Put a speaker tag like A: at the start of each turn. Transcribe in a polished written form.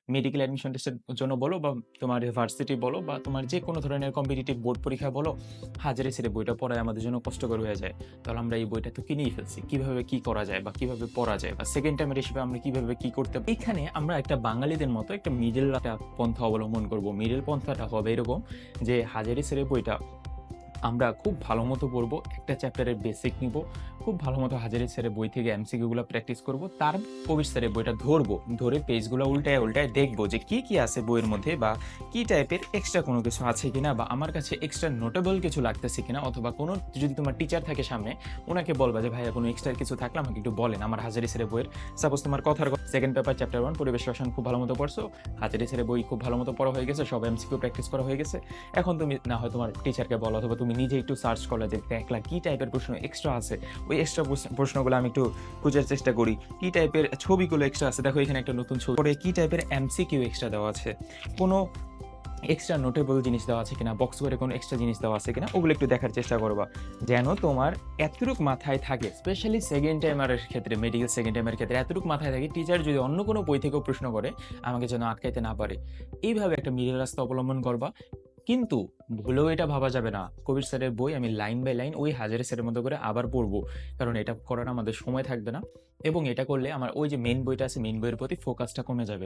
A: Medical admission টেস্টের জন্য বলো বা তোমার ভার্সিটি বলো বা তোমার যে কোনো ধরনের কম্পিটিটিভ বোর্ড পরীক্ষা বলো, হাজারে ছেড়ে বইটা পড়ায় আমাদের জন্য কষ্টকর হয়ে যায়। তাহলে আমরা এই বইটা তো কিনেই ফেলছি, কিভাবে কি করা যায় বা কিভাবে পড়া যায় বা সেকেন্ড টাইমের হিসেবে আমরা কিভাবে কি করতে পারি। এখানে আমরা একটা বাঙালিদের মতো একটা মিডল একটা পন্থা অবলম্বন করব। মিডল পন্থাটা হবে এরকম যে হাজারে ছেড়ে বইটা আমরা খুব ভালো মতো পড়বো, একটা চ্যাপ্টারের বেসিক নিব, খুব ভালো মতো হাজারি স্যারের বই থেকে এমসিকিউগুলো প্র্যাকটিস করব, তার কবির স্যারের বইটা ধরবো, ধরে পেজগুলো উল্টায় উল্টায় দেখবো যে কি কি আছে বইয়ের মধ্যে বা কি টাইপের এক্সট্রা কোনো কিছু আছে কিনা বা আমার কাছে এক্সট্রা নোটেবল কিছু লাগতেছে কিনা, অথবা কোনো যদি তোমার টিচার থাকে সামনে ওনাকে বলবা যে ভাইয়া কোনো এক্সট্রা কিছু থাকলে আমাকে একটু বলেন আমার হাজারি স্যারের বইয়ের। সাপোজ তোমার কথার সেকেন্ড পেপার চ্যাপ্টার 1 পরিবেশ রসায়ন খুব ভালো মতো পড়ছো, হাজারি স্যারের বই খুব ভালো মতো পড়া হয়ে গেছে, সব এমসিকিউ প্র্যাকটিস করা হয়ে গেছে। এখন তুমি না হয় তোমার টিচারকে বলো অথবা তুমি নিজে একটু সার্চ করলে যে দেখলা কি টাইপের প্রশ্ন এক্সট্রা আছে, ওই এক্সট্রা প্রশ্নগুলো আমি একটু খোঁজার চেষ্টা করি, কি টাইপের ছবিগুলো এক্সট্রা আছে, দেখো এখানে একটা নতুন ছবি, কি টাইপের এমসিকিউ এক্সট্রা দেওয়া আছে, কোনো এক্সট্রা নোটেবল জিনিস দেওয়া আছে কিনা, বক্স করে কোনো এক্সট্রা জিনিস দেওয়া আছে কিনা, ওগুলো একটু দেখার চেষ্টা করবা যেন তোমার এতটুক মাথায় থাকে। স্পেশালি সেকেন্ড টাইমারের ক্ষেত্রে, মেডিকেল সেকেন্ড টাইমের ক্ষেত্রে এতটুক মাথায় থাকে টিচার যদি অন্য কোনো বই থেকেও প্রশ্ন করে আমাকে যেন আটকাইতে না পারে। এইভাবে একটা মিডল রাস্তা অবলম্বন করবা। কিন্তু ভুলেও এটা ভাবা যাবে না কবির স্যারের বই আমি লাইন বাই লাইন ওই হাজারি স্যারের মতো করে আবার পড়বো, কারণ এটা করার আমাদের সময় থাকবে না। এবং এটা করলে আমার ওই যে মেইন বইটা আছে, মেইন বইয়ের প্রতি ফোকাসটা কমে যাবে।